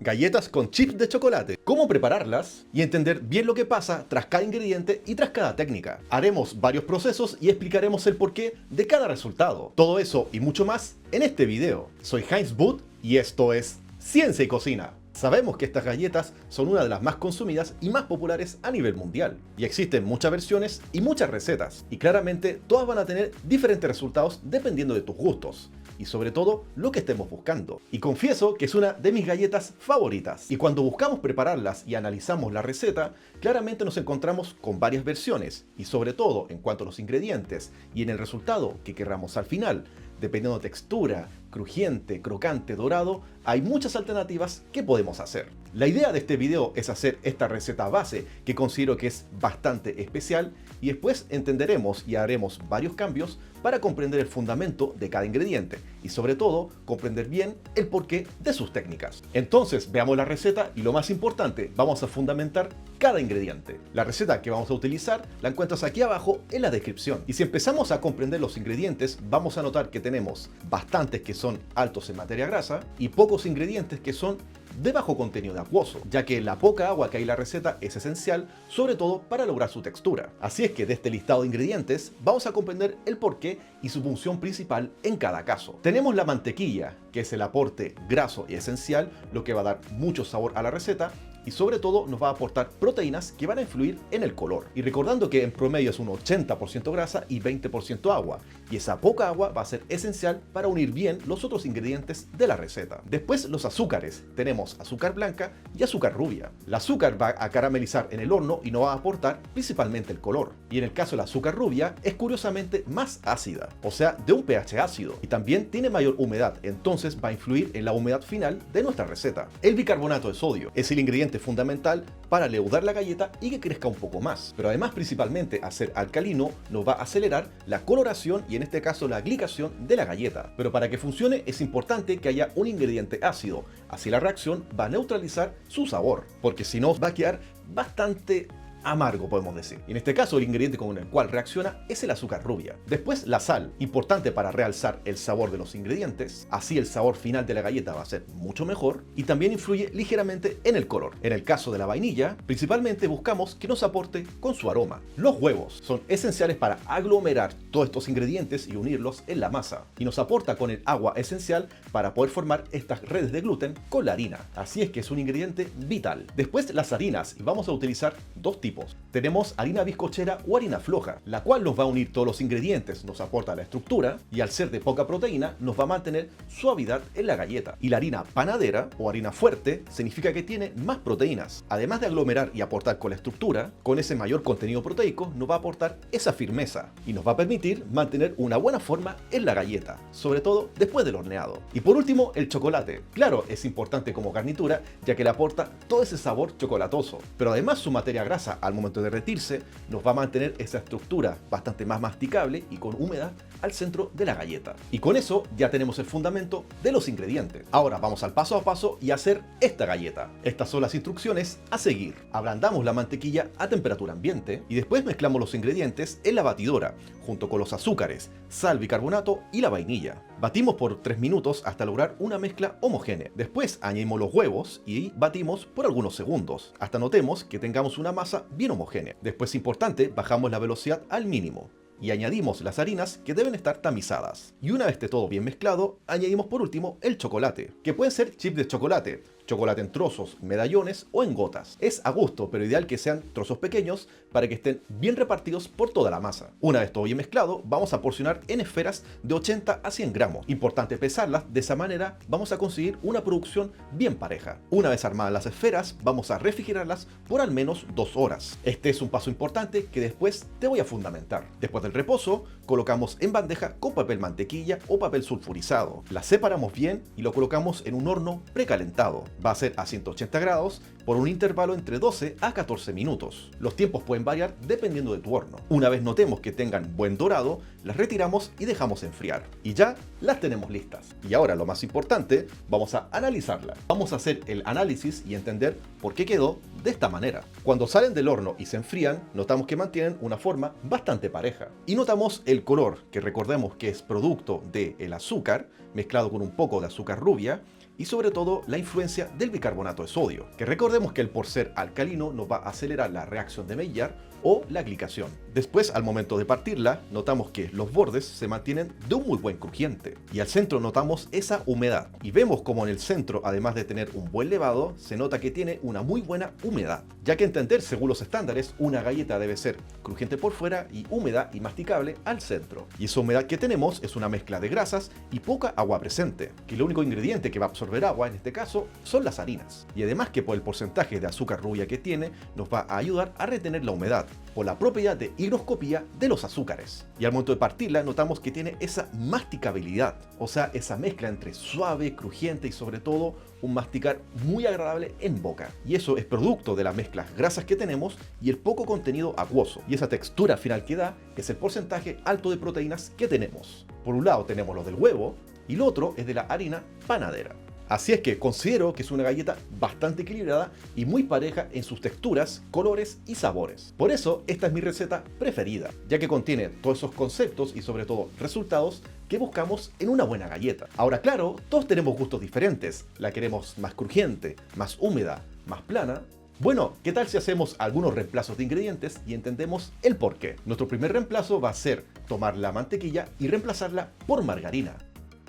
galletas con chips de chocolate, cómo prepararlas y entender bien lo que pasa tras cada ingrediente y tras cada técnica. Haremos varios procesos y explicaremos el porqué de cada resultado. Todo eso y mucho más en este video. Soy Heinz Butt y esto es Ciencia y Cocina. Sabemos que estas galletas son una de las más consumidas y más populares a nivel mundial. Y existen muchas versiones y muchas recetas. Y claramente todas van a tener diferentes resultados dependiendo de tus gustos. Y sobre todo, lo que estemos buscando. Y confieso que es una de mis galletas favoritas. Y cuando buscamos prepararlas y analizamos la receta, claramente nos encontramos con varias versiones. Y sobre todo, en cuanto a los ingredientes y en el resultado que querramos al final. Dependiendo de textura, crujiente, crocante, dorado, hay muchas alternativas que podemos hacer. La idea de este video es hacer esta receta base que considero que es bastante especial y después entenderemos y haremos varios cambios para comprender el fundamento de cada ingrediente y sobre todo comprender bien el porqué de sus técnicas. Entonces veamos la receta y lo más importante, vamos a fundamentar cada ingrediente. La receta que vamos a utilizar la encuentras aquí abajo en la descripción. Y si empezamos a comprender los ingredientes, vamos a notar que tenemos bastantes que son altos en materia grasa y pocos ingredientes que son de bajo contenido de acuoso, ya que la poca agua que hay en la receta es esencial, sobre todo para lograr su textura. Así es que de este listado de ingredientes vamos a comprender el porqué y su función principal en cada caso. Tenemos la mantequilla, que es el aporte graso y esencial, lo que va a dar mucho sabor a la receta, y sobre todo nos va a aportar proteínas que van a influir en el color. Y recordando que en promedio es un 80% grasa y 20% agua, y esa poca agua va a ser esencial para unir bien los otros ingredientes de la receta. Después los azúcares, tenemos azúcar blanca y azúcar rubia. El azúcar va a caramelizar en el horno y nos va a aportar principalmente el color. Y en el caso de la azúcar rubia es curiosamente más ácida, o sea de un pH ácido, y también tiene mayor humedad, entonces va a influir en la humedad final de nuestra receta. El bicarbonato de sodio es el ingrediente fundamental para leudar la galleta y que crezca un poco más, pero además principalmente al ser alcalino nos va a acelerar la coloración y en este caso la glicación de la galleta. Pero para que funcione es importante que haya un ingrediente ácido, así la reacción va a neutralizar su sabor, porque si no va a quedar bastante amargo, podemos decir. Y en este caso el ingrediente con el cual reacciona es el azúcar rubia. Después la sal, importante para realzar el sabor de los ingredientes, así el sabor final de la galleta va a ser mucho mejor y también influye ligeramente en el color. En el caso de la vainilla, principalmente buscamos que nos aporte con su aroma. Los huevos son esenciales para aglomerar todos estos ingredientes y unirlos en la masa y nos aporta con el agua esencial para poder formar estas redes de gluten con la harina. Así es que es un ingrediente vital. Después las harinas y vamos a utilizar dos tipos. Tenemos harina bizcochera o harina floja, la cual nos va a unir todos los ingredientes, nos aporta la estructura y al ser de poca proteína nos va a mantener suavidad en la galleta. Y la harina panadera o harina fuerte significa que tiene más proteínas. Además de aglomerar y aportar con la estructura, con ese mayor contenido proteico nos va a aportar esa firmeza y nos va a permitir mantener una buena forma en la galleta, sobre todo después del horneado. Y por último, el chocolate. Claro, es importante como garnitura ya que le aporta todo ese sabor chocolatoso, pero además su materia grasa al momento de derretirse nos va a mantener esa estructura bastante más masticable y con humedad al centro de la galleta. Y con eso ya tenemos el fundamento de los ingredientes. Ahora vamos al paso a paso y a hacer esta galleta. Estas son las instrucciones a seguir. Ablandamos la mantequilla a temperatura ambiente y después mezclamos los ingredientes en la batidora junto con los azúcares, sal, bicarbonato y la vainilla. Batimos por 3 minutos hasta lograr una mezcla homogénea. Después añadimos los huevos y batimos por algunos segundos, hasta notemos que tengamos una masa bien homogénea. Después, importante, bajamos la velocidad al mínimo y añadimos las harinas que deben estar tamizadas. Y una vez esté todo bien mezclado, añadimos por último el chocolate, que pueden ser chips de chocolate, chocolate en trozos, medallones o en gotas. Es a gusto, pero ideal que sean trozos pequeños para que estén bien repartidos por toda la masa. Una vez todo bien mezclado, vamos a porcionar en esferas de 80 a 100 gramos. Importante pesarlas, de esa manera vamos a conseguir una producción bien pareja. Una vez armadas las esferas, vamos a refrigerarlas por al menos 2 horas. Este es un paso importante que después te voy a fundamentar. Después del reposo, colocamos en bandeja con papel mantequilla o papel sulfurizado. Las separamos bien y lo colocamos en un horno precalentado. Va a ser a 180 grados por un intervalo entre 12 a 14 minutos. Los tiempos pueden variar dependiendo de tu horno. Una vez notemos que tengan buen dorado, las retiramos y dejamos enfriar. Y ya las tenemos listas. Y ahora lo más importante, vamos a analizarlas. Vamos a hacer el análisis y entender por qué quedó de esta manera. Cuando salen del horno y se enfrían, notamos que mantienen una forma bastante pareja. Y notamos el color, que recordemos que es producto del azúcar, mezclado con un poco de azúcar rubia, y sobre todo la influencia del bicarbonato de sodio, que recordemos que el por ser alcalino nos va a acelerar la reacción de Maillard o la glicación. Después, al momento de partirla, notamos que los bordes se mantienen de un muy buen crujiente y al centro notamos esa humedad y vemos como en el centro, además de tener un buen levado, se nota que tiene una muy buena humedad, ya que entender según los estándares una galleta debe ser crujiente por fuera y húmeda y masticable al centro, y esa humedad que tenemos es una mezcla de grasas y poca agua presente, que el único ingrediente que va a absorber agua en este caso son las harinas, y además que por el porcentaje de azúcar rubia que tiene nos va a ayudar a retener la humedad por la propiedad de higroscopía de los azúcares. Y al momento de partirla notamos que tiene esa masticabilidad, o sea, esa mezcla entre suave, crujiente y sobre todo un masticar muy agradable en boca. Y eso es producto de las mezclas grasas que tenemos y el poco contenido acuoso. Y esa textura final que da es el porcentaje alto de proteínas que tenemos. Por un lado tenemos lo del huevo y lo otro es de la harina panadera. Así es que considero que es una galleta bastante equilibrada y muy pareja en sus texturas, colores y sabores. Por eso esta es mi receta preferida, ya que contiene todos esos conceptos y sobre todo resultados que buscamos en una buena galleta. Ahora claro, todos tenemos gustos diferentes. La queremos más crujiente, más húmeda, más plana. Bueno, ¿qué tal si hacemos algunos reemplazos de ingredientes y entendemos el por qué? Nuestro primer reemplazo va a ser tomar la mantequilla y reemplazarla por margarina.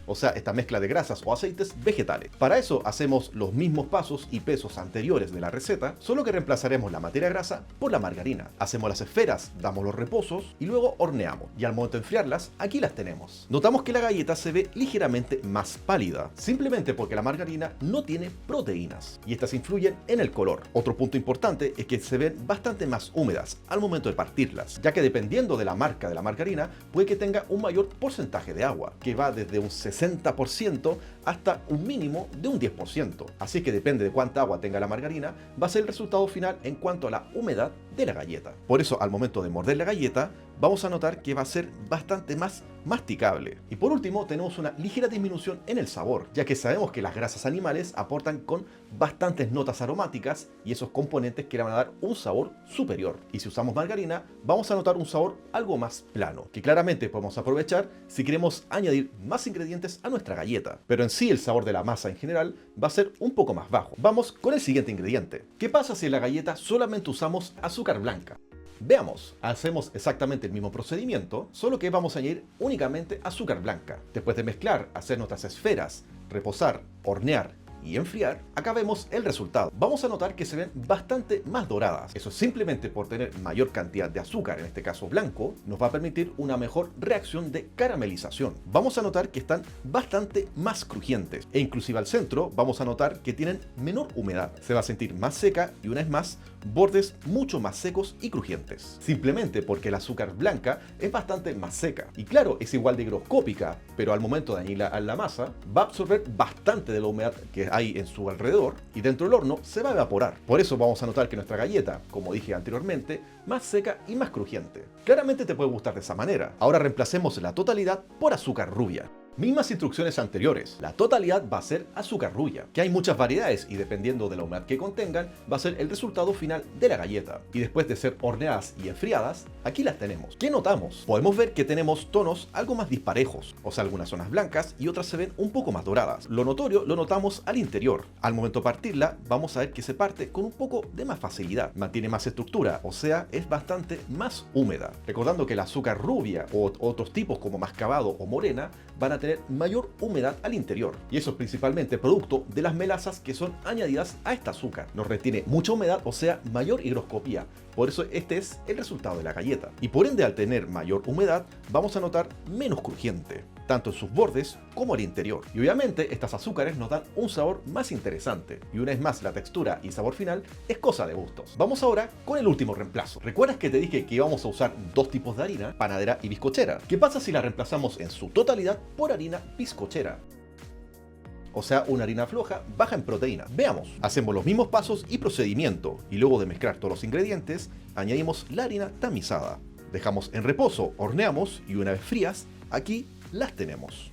O sea, esta mezcla de grasas o aceites vegetales. Para eso hacemos los mismos pasos y pesos anteriores de la receta, solo que reemplazaremos la materia grasa por la margarina. Hacemos las esferas, damos los reposos y luego horneamos. Y al momento de enfriarlas, aquí las tenemos. Notamos que la galleta se ve ligeramente más pálida, simplemente porque la margarina no tiene proteínas y estas influyen en el color. Otro punto importante es que se ven bastante más húmedas al momento de partirlas, ya que dependiendo de la marca de la margarina, puede que tenga un mayor porcentaje de agua, que va desde un 60% hasta un mínimo de un 10%. Así que depende de cuánta agua tenga la margarina, va a ser el resultado final en cuanto a la humedad de la galleta. Por eso, al momento de morder la galleta, vamos a notar que va a ser bastante más masticable. Y por último, tenemos una ligera disminución en el sabor, ya que sabemos que las grasas animales aportan con bastantes notas aromáticas y esos componentes que le van a dar un sabor superior. Y si usamos margarina, vamos a notar un sabor algo más plano, que claramente podemos aprovechar si queremos añadir más ingredientes a nuestra galleta. Pero en sí, el sabor de la masa en general va a ser un poco más bajo. Vamos con el siguiente ingrediente. ¿Qué pasa si en la galleta solamente usamos azúcar blanca? Veamos, hacemos exactamente el mismo procedimiento, solo que vamos a añadir únicamente azúcar blanca. Después de mezclar, hacer nuestras esferas, reposar, hornear y enfriar, acá vemos el resultado. Vamos a notar que se ven bastante más doradas. Eso simplemente por tener mayor cantidad de azúcar, en este caso blanco, nos va a permitir una mejor reacción de caramelización. Vamos a notar que están bastante más crujientes e inclusive al centro vamos a notar que tienen menor humedad. Se va a sentir más seca y una vez más, bordes mucho más secos y crujientes. Simplemente porque el azúcar blanca es bastante más seca. Y claro, es igual de higroscópica, pero al momento de añadirla a la masa, va a absorber bastante de la humedad que hay en su alrededor y dentro del horno se va a evaporar. Por eso vamos a notar que nuestra galleta, como dije anteriormente, más seca y más crujiente. Claramente te puede gustar de esa manera. Ahora reemplacemos la totalidad por azúcar rubia. Mismas instrucciones anteriores, la totalidad va a ser azúcar rubia, que hay muchas variedades y dependiendo de la humedad que contengan, va a ser el resultado final de la galleta. Y después de ser horneadas y enfriadas, aquí las tenemos. ¿Qué notamos? Podemos ver que tenemos tonos algo más disparejos, o sea, algunas zonas blancas y otras se ven un poco más doradas. Lo notorio lo notamos al interior. Al momento de partirla, vamos a ver que se parte con un poco de más facilidad. Mantiene más estructura, o sea, es bastante más húmeda. Recordando que el azúcar rubia o otros tipos como mascabado o morena van a tener mayor humedad al interior. Y eso es principalmente producto de las melazas que son añadidas a este azúcar. Nos retiene mucha humedad, o sea, mayor higroscopía. Por eso este es el resultado de la galleta. Y por ende, al tener mayor humedad, vamos a notar menos crujiente, tanto en sus bordes como al interior. Y obviamente estas azúcares nos dan un sabor más interesante. Y una vez más, la textura y sabor final es cosa de gustos. Vamos ahora con el último reemplazo. ¿Recuerdas que te dije que íbamos a usar dos tipos de harina, panadera y bizcochera? ¿Qué pasa si la reemplazamos en su totalidad por harina bizcochera? O sea, una harina floja, baja en proteína. Veamos, hacemos los mismos pasos y procedimiento, y luego de mezclar todos los ingredientes, añadimos la harina tamizada. Dejamos en reposo, horneamos, y una vez frías, aquí las tenemos.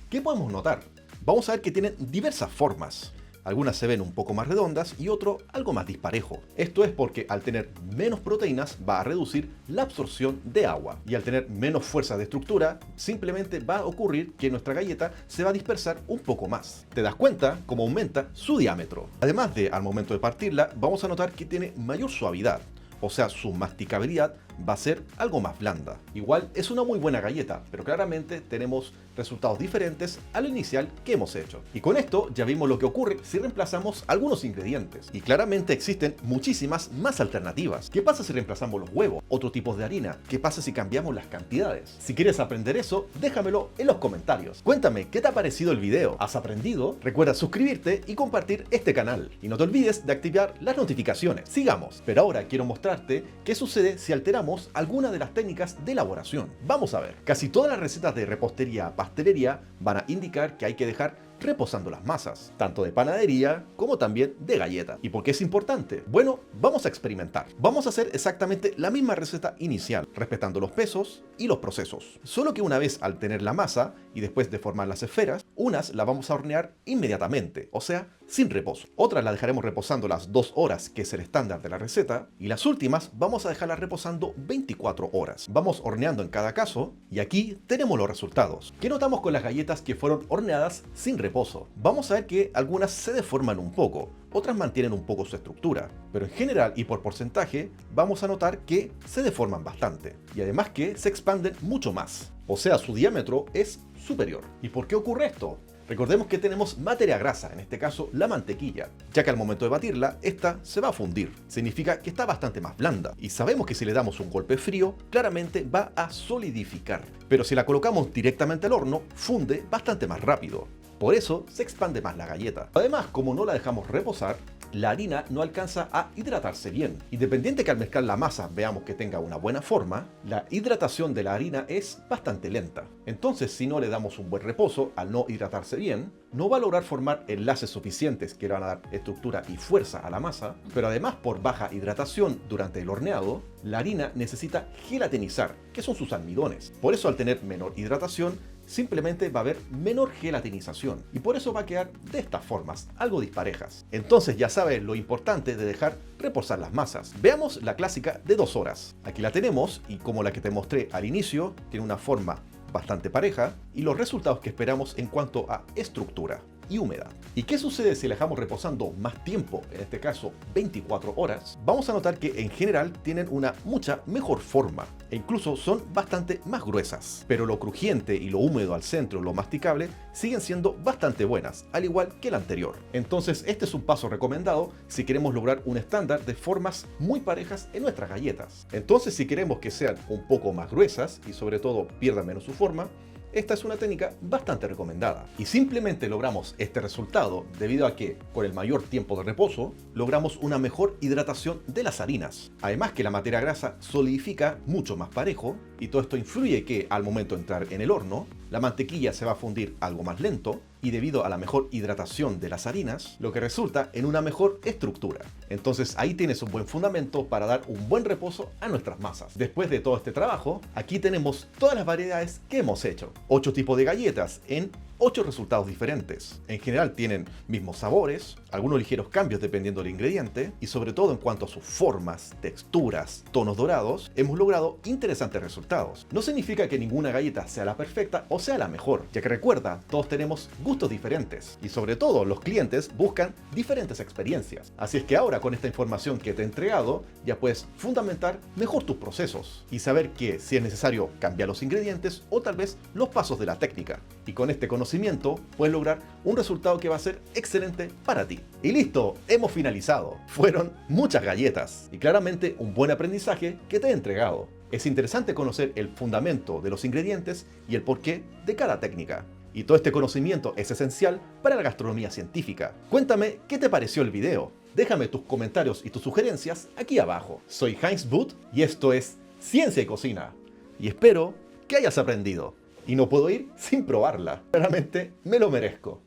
¿Qué podemos notar? Vamos a ver que tienen diversas formas. Algunas se ven un poco más redondas y otro algo más disparejo. Esto es porque al tener menos proteínas va a reducir la absorción de agua, y al tener menos fuerza de estructura simplemente va a ocurrir que nuestra galleta se va a dispersar un poco más. ¿Te das cuenta cómo aumenta su diámetro? Además de, al momento de partirla, vamos a notar que tiene mayor suavidad, o sea, su masticabilidad va a ser algo más blanda. Igual es una muy buena galleta, pero claramente tenemos resultados diferentes al inicial que hemos hecho. Y con esto ya vimos lo que ocurre si reemplazamos algunos ingredientes. Y claramente existen muchísimas más alternativas. ¿Qué pasa si reemplazamos los huevos? ¿Otro tipo de harina? ¿Qué pasa si cambiamos las cantidades? Si quieres aprender eso, déjamelo en los comentarios. Cuéntame, ¿qué te ha parecido el video? ¿Has aprendido? Recuerda suscribirte y compartir este canal. Y no te olvides de activar las notificaciones. Sigamos. Pero ahora quiero mostrarte qué sucede si alteramos alguna de las técnicas de elaboración. Vamos a ver. Casi todas las recetas de repostería, pastelería van a indicar que hay que dejar reposando las masas, tanto de panadería como también de galleta. ¿Y por qué es importante? Bueno, vamos a experimentar. Vamos a hacer exactamente la misma receta inicial, respetando los pesos y los procesos. Solo que una vez al tener la masa y después de formar las esferas, unas las vamos a hornear inmediatamente, o sea, sin reposo. Otras las dejaremos reposando las 2 horas, que es el estándar de la receta, y las últimas vamos a dejarlas reposando 24 horas. Vamos horneando en cada caso, y aquí tenemos los resultados. ¿Qué notamos con las galletas que fueron horneadas sin reposo? Vamos a ver que algunas se deforman un poco, otras mantienen un poco su estructura, pero en general y por porcentaje vamos a notar que se deforman bastante, y además que se expanden mucho más, o sea, su diámetro es superior. ¿Y por qué ocurre esto? Recordemos que tenemos materia grasa, en este caso la mantequilla, ya que al momento de batirla, esta se va a fundir. Significa que está bastante más blanda, y sabemos que si le damos un golpe frío, claramente va a solidificar. Pero si la colocamos directamente al horno, funde bastante más rápido. Por eso se expande más la galleta. Además, como no la dejamos reposar, la harina no alcanza a hidratarse bien. Independiente que al mezclar la masa veamos que tenga una buena forma, la hidratación de la harina es bastante lenta. Entonces, si no le damos un buen reposo, al no hidratarse bien, no va a lograr formar enlaces suficientes que le van a dar estructura y fuerza a la masa, pero además por baja hidratación durante el horneado, la harina necesita gelatinizar, que son sus almidones. Por eso al tener menor hidratación, simplemente va a haber menor gelatinización y por eso va a quedar de estas formas, algo disparejas. Entonces ya sabes lo importante de dejar reposar las masas. Veamos la clásica de 2 horas. Aquí la tenemos y como la que te mostré al inicio, tiene una forma bastante pareja y los resultados que esperamos en cuanto a estructura y humedad. ¿Y qué sucede si la dejamos reposando más tiempo, en este caso 24 horas? Vamos a notar que en general tienen una mucha mejor forma e incluso son bastante más gruesas. Pero lo crujiente y lo húmedo al centro, lo masticable, siguen siendo bastante buenas, al igual que la anterior. Entonces este es un paso recomendado si queremos lograr un estándar de formas muy parejas en nuestras galletas. Entonces si queremos que sean un poco más gruesas y sobre todo pierdan menos su forma, esta es una técnica bastante recomendada. Y simplemente logramos este resultado debido a que, con el mayor tiempo de reposo, logramos una mejor hidratación de las harinas. Además que la materia grasa solidifica mucho más parejo, y todo esto influye que, al momento de entrar en el horno, la mantequilla se va a fundir algo más lento, y debido a la mejor hidratación de las harinas, lo que resulta en una mejor estructura. Entonces ahí tienes un buen fundamento para dar un buen reposo a nuestras masas. Después de todo este trabajo, aquí tenemos todas las variedades que hemos hecho. 8 tipos de galletas en 8 resultados diferentes. En general tienen mismos sabores, algunos ligeros cambios dependiendo del ingrediente, y sobre todo en cuanto a sus formas, texturas, tonos dorados, hemos logrado interesantes resultados. No significa que ninguna galleta sea la perfecta o sea la mejor, ya que recuerda, todos tenemos gustos diferentes, y sobre todo los clientes buscan diferentes experiencias. Así es que ahora con esta información que te he entregado, ya puedes fundamentar mejor tus procesos, y saber que si es necesario cambiar los ingredientes o tal vez los pasos de la técnica. Y con este conocimiento puedes lograr un resultado que va a ser excelente para ti. Y listo, hemos finalizado. Fueron muchas galletas y claramente un buen aprendizaje que te he entregado. Es interesante conocer el fundamento de los ingredientes y el porqué de cada técnica. Y todo este conocimiento es esencial para la gastronomía científica. Cuéntame qué te pareció el video. Déjame tus comentarios y tus sugerencias aquí abajo. Soy Heinz Butt y esto es Ciencia y Cocina. Y espero que hayas aprendido. Y no puedo ir sin probarla. Realmente me lo merezco.